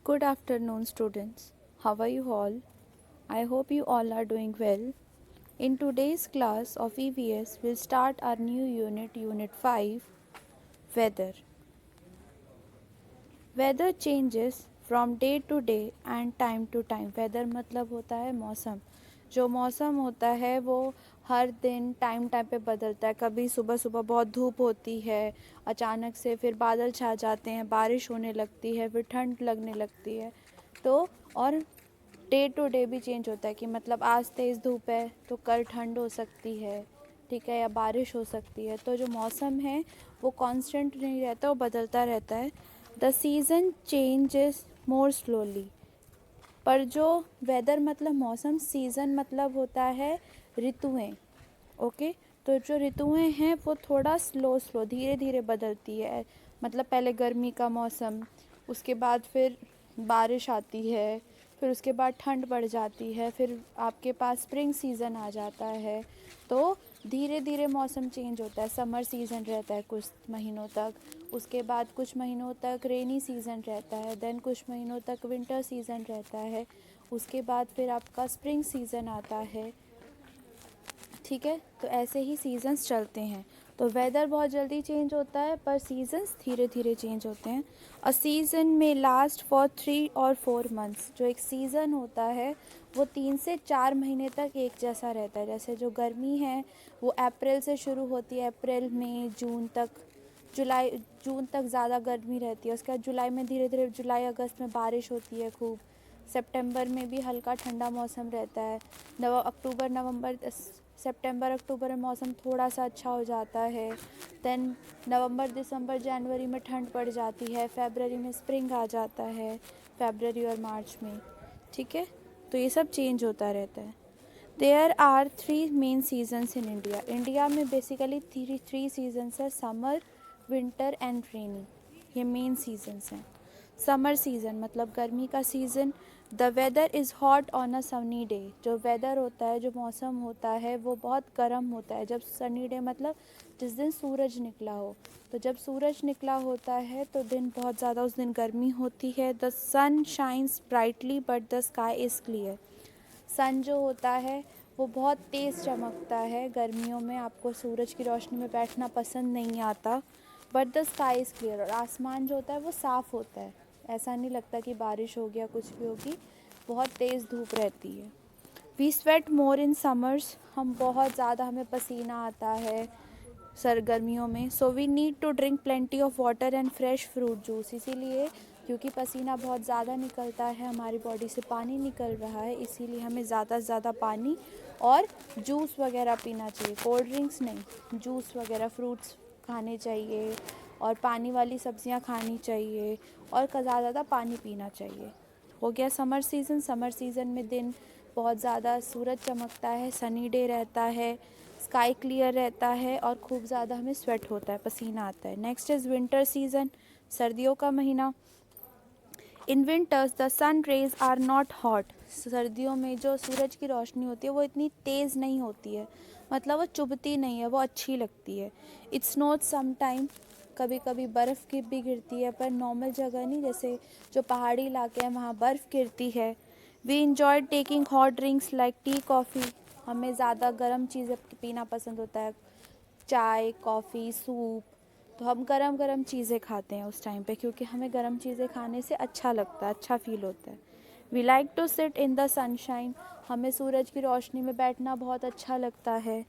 Good afternoon, students. How are you all? I hope you all are doing well. In today's class of EVS, we'll start our new unit, Unit 5, Weather. Weather changes from day to day and time to time. Weather मतलब होता है मौसम. जो मौसम होता है वो हर दिन टाइम पे बदलता है. कभी सुबह सुबह बहुत धूप होती है, अचानक से फिर बादल छा जाते हैं, बारिश होने लगती है, फिर ठंड लगने लगती है. तो और डे टू डे भी चेंज होता है कि मतलब आज तेज़ धूप है तो कल ठंड हो सकती है, ठीक है, या बारिश हो सकती है. तो जो मौसम है वो कांस्टेंट नहीं रहता, वो बदलता रहता है. The season changes more slowly. पर जो वेदर मतलब मौसम, सीज़न मतलब होता है ऋतुएं. ओके, तो जो ऋतुएं हैं वो थोड़ा स्लो धीरे धीरे बदलती है. मतलब पहले गर्मी का मौसम, उसके बाद फिर बारिश आती है, फिर उसके बाद ठंड बढ़ जाती है, फिर आपके पास स्प्रिंग सीज़न आ जाता है. तो धीरे धीरे मौसम चेंज होता है. समर सीज़न रहता है कुछ महीनों तक, उसके बाद कुछ महीनों तक रेनी सीज़न रहता है, देन कुछ महीनों तक विंटर सीज़न रहता है, उसके बाद फिर आपका स्प्रिंग सीज़न आता है. ठीक है, तो ऐसे ही सीज़न्स चलते हैं. तो वेदर बहुत जल्दी चेंज होता है पर सीज़न्स धीरे धीरे चेंज होते हैं. अ सीज़न में लास्ट फॉर 3 और 4 मंथ्स. जो एक सीज़न होता है वो 3 से 4 महीने तक एक जैसा रहता है. जैसे जो गर्मी है वो अप्रैल से शुरू होती है, अप्रैल मई जून तक, जून तक ज़्यादा गर्मी रहती है. उसके बाद जुलाई में धीरे धीरे, जुलाई अगस्त में बारिश होती है खूब. सितंबर में भी हल्का ठंडा मौसम रहता है. सितंबर अक्टूबर में मौसम थोड़ा सा अच्छा हो जाता है. देन नवंबर दिसंबर जनवरी में ठंड पड़ जाती है. फरवरी में स्प्रिंग आ जाता है, फरवरी और मार्च में. ठीक है, तो ये सब चेंज होता रहता है. There are 3 main seasons in India. India में बेसिकली थ्री सीजन्स है: समर, विंटर एंड रेनी. ये मेन सीजन्स हैं. समर सीज़न मतलब गर्मी का season. The weather is hot on a sunny day. जो वेदर होता है, जो मौसम होता है वो बहुत गर्म होता है. जब सनी डे मतलब जिस दिन सूरज निकला हो. तो जब सूरज निकला होता है तो दिन बहुत ज़्यादा, उस दिन गर्मी होती है. The sun shines brightly but the sky is clear. Sun जो होता है वो बहुत तेज़ चमकता है. गर्मियों में आपको सूरज की रोशनी में बैठना पसंद नहीं आता. But the sky is clear. और आसमान जो होता है वो साफ़ होता है. ऐसा नहीं लगता कि बारिश होगी या कुछ भी होगी. बहुत तेज़ धूप रहती है. We sweat more in summers. हम बहुत ज़्यादा, हमें पसीना आता है सरगर्मियों में. So we need to drink plenty of water and fresh fruit juice. इसीलिए क्योंकि पसीना बहुत ज़्यादा निकलता है, हमारी बॉडी से पानी निकल रहा है, इसीलिए हमें ज़्यादा से ज़्यादा पानी और जूस वगैरह पीना चाहिए. कोल्ड ड्रिंक्स नहीं, जूस वगैरह, फ्रूट्स खाने चाहिए और पानी वाली सब्जियां खानी चाहिए और ज़्यादा पानी पीना चाहिए. हो गया समर सीज़न. समर सीज़न में दिन बहुत ज़्यादा सूरज चमकता है, सनी डे रहता है, स्काई क्लियर रहता है और खूब ज़्यादा हमें स्वेट होता है, पसीना आता है. नेक्स्ट इज़ विंटर सीज़न, सर्दियों का महीना. In winters the sun rays are not hot. सर्दियों में जो सूरज की रोशनी होती है वो इतनी तेज़ नहीं होती है, मतलब वो चुभती नहीं है, वो अच्छी लगती है. It snows some time. कभी कभी बर्फ़ की भी गिरती है पर नॉर्मल जगह नहीं, जैसे जो पहाड़ी इलाके हैं वहाँ बर्फ़ गिरती है. We enjoy taking hot drinks like tea, coffee. हमें ज़्यादा गर्म चीज़ें पीना पसंद होता है, चाय, कॉफ़ी, सूप. तो हम गरम गरम चीज़ें खाते हैं उस टाइम पे, क्योंकि हमें गरम चीज़ें खाने से अच्छा लगता है, अच्छा फील होता है. We like to sit in the sunshine. हमें सूरज की रोशनी में बैठना बहुत अच्छा लगता है.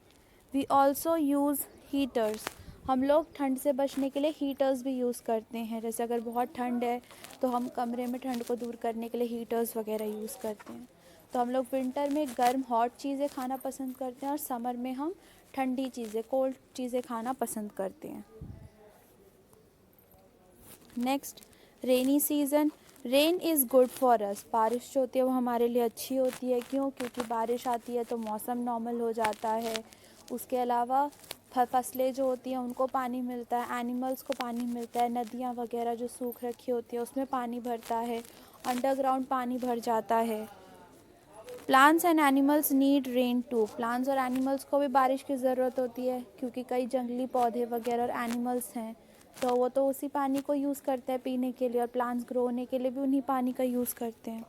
We also use heaters. हम लोग ठंड से बचने के लिए हीटर्स भी यूज़ करते हैं. जैसे अगर बहुत ठंड है तो हम कमरे में ठंड को दूर करने के लिए हीटर्स वगैरह यूज़ करते हैं. तो हम लोग विंटर में गर्म हॉट चीज़ें खाना पसंद करते हैं और समर में हम ठंडी चीज़ें, कोल्ड चीज़ें खाना पसंद करते हैं. Next, rainy season. Rain is good for us. बारिश जो होती है वो हमारे लिए अच्छी होती है. क्यों? क्योंकि बारिश आती है तो मौसम नॉर्मल हो जाता है. उसके अलावा फसलें जो होती हैं उनको पानी मिलता है, एनिमल्स को पानी मिलता है, नदियाँ वगैरह जो सूख रखी होती है उसमें पानी भरता है, अंडरग्राउंड पानी भर जाता है. Plants and animals need rain too. Plants और एनिमल्स को भी बारिश की ज़रूरत होती है क्योंकि कई जंगली पौधे वगैरह और एनिमल्स हैं तो वो तो उसी पानी को यूज़ करते हैं पीने के लिए, और प्लांट्स ग्रो होने के लिए भी उन्हीं पानी का यूज़ करते हैं।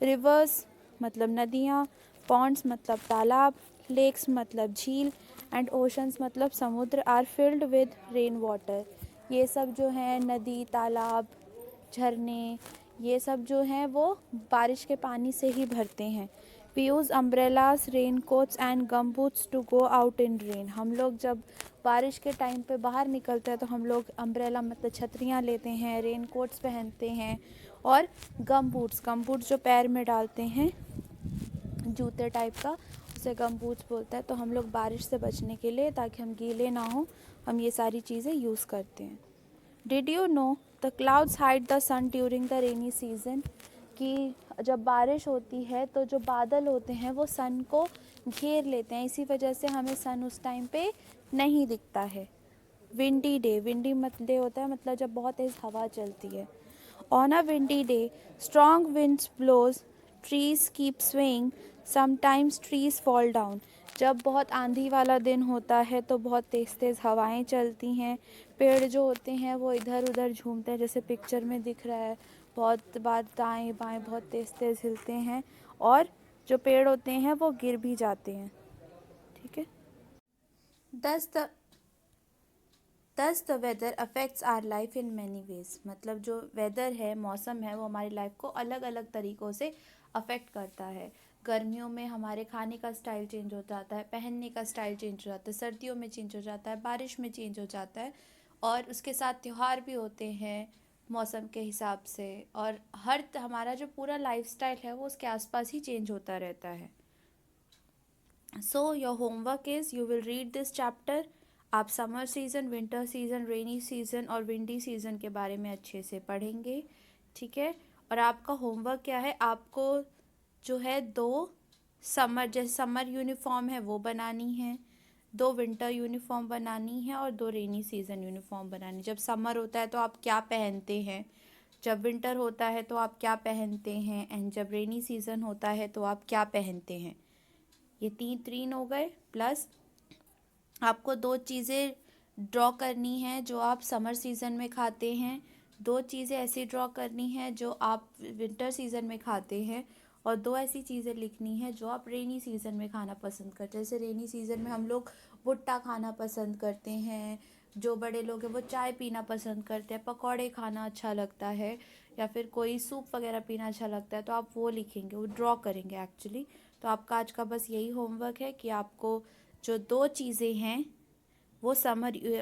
रिवर्स मतलब नदियाँ, पॉन्ड्स मतलब तालाब, लेक्स मतलब झील, एंड ओशंस मतलब समुद्र are filled with rain water. ये सब जो है नदी, तालाब, झरने, ये सब जो हैं वो बारिश के पानी से ही भरते हैं। We use umbrellas, raincoats and gum boots to go out in rain. हम लोग जब बारिश के टाइम पे बाहर निकलते हैं तो हम लोग अम्ब्रेला मतलब छतरियाँ लेते हैं, रेन कोट्स पहनते हैं, और गम बूट्स जो पैर में डालते हैं, जूते टाइप का, उसे गम बूट्स बोलता है। तो हम लोग बारिश से बचने के लिए, ताकि हम गीले ना हो, हम ये सारी चीज़ें यूज़ करते हैं। Did you know the clouds hide the sun during the rainy season? कि जब बारिश होती है तो जो बादल होते हैं वो सन को घेर लेते हैं, इसी वजह से हमें सन उस टाइम पे नहीं दिखता है। विंडी डे, विंडी मतलब होता है मतलब जब बहुत तेज़ हवा चलती है। On a windy day strong winds blows, trees keep swaying, sometimes trees fall down. जब बहुत आंधी वाला दिन होता है तो बहुत तेज़ तेज़ हवाएं चलती हैं, पेड़ जो होते हैं वो इधर उधर झूमते हैं, जैसे पिक्चर में दिख रहा है, बहुत बार दाएं बाएं बहुत तेज़ तेज़ हिलते हैं, और जो पेड़ होते हैं वो गिर भी जाते हैं। ठीक है। Thus the weather affects our life in many ways. मतलब जो वेदर है, मौसम है, वो हमारी लाइफ को अलग अलग तरीक़ों से अफेक्ट करता है। गर्मियों में हमारे खाने का स्टाइल चेंज हो जाता है, पहनने का स्टाइल चेंज हो जाता है, सर्दियों में चेंज हो जाता है, बारिश में चेंज हो जाता है, और उसके साथ त्यौहार भी होते हैं मौसम के हिसाब से, और हमारा जो पूरा लाइफस्टाइल है वो उसके आसपास ही चेंज होता रहता है। So your homework is you will read this chapter. आप summer season, winter season, rainy season और विंडी सीज़न के बारे में अच्छे से पढ़ेंगे। ठीक है। और आपका होमवर्क क्या है, आपको जो है 2 समर, जैसे समर यूनिफॉर्म है वो बनानी है, 2 विंटर यूनिफॉर्म बनानी है, और 2 रेनी सीज़न यूनिफॉर्म बनानी। जब समर होता है तो आप क्या पहनते हैं, जब विंटर होता है तो आप क्या पहनते हैं, एंड जब रेनी सीज़न होता है तो आप क्या पहनते हैं। ये 3 हो गए। प्लस आपको 2 चीज़ें ड्रॉ करनी है जो आप समर सीज़न में खाते हैं, 2 चीज़ें ऐसी ड्रॉ करनी है जो आप विंटर सीज़न में खाते हैं, और 2 ऐसी चीज़ें लिखनी है जो आप रेनी सीज़न में खाना पसंद करते हैं। जैसे रेनी सीज़न में हम लोग भुट्टा खाना पसंद करते हैं, जो बड़े लोग हैं वो चाय पीना पसंद करते हैं, पकौड़े खाना अच्छा लगता है, या फिर कोई सूप वगैरह पीना अच्छा लगता है, तो आप वो लिखेंगे, वो ड्रॉ करेंगे एक्चुअली। तो आपका आज का बस यही होमवर्क है कि आपको जो 2 चीज़ें हैं वो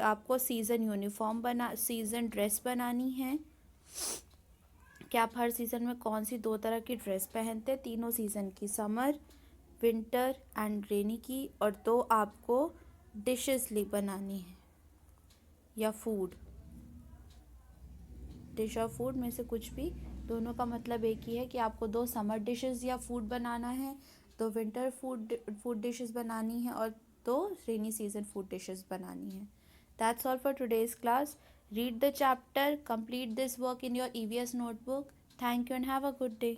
आपको सीज़न ड्रेस बनानी है, कि आप हर सीज़न में कौन सी 2 तरह की ड्रेस पहनते हैं, तीनों सीज़न की, समर, विंटर एंड रेनी की, और 2 आपको डिशेस बनानी है, या फूड, डिश और फूड में से कुछ भी, दोनों का मतलब एक ही है कि आपको 2 समर डिशेस या फूड बनाना है, 2 विंटर फूड डिशेस बनानी है, और 2 रेनी सीजन फूड डिशेस बनानी है। That's all for today's class. Read the chapter, complete this work in your EVS notebook. Thank you and have a good day.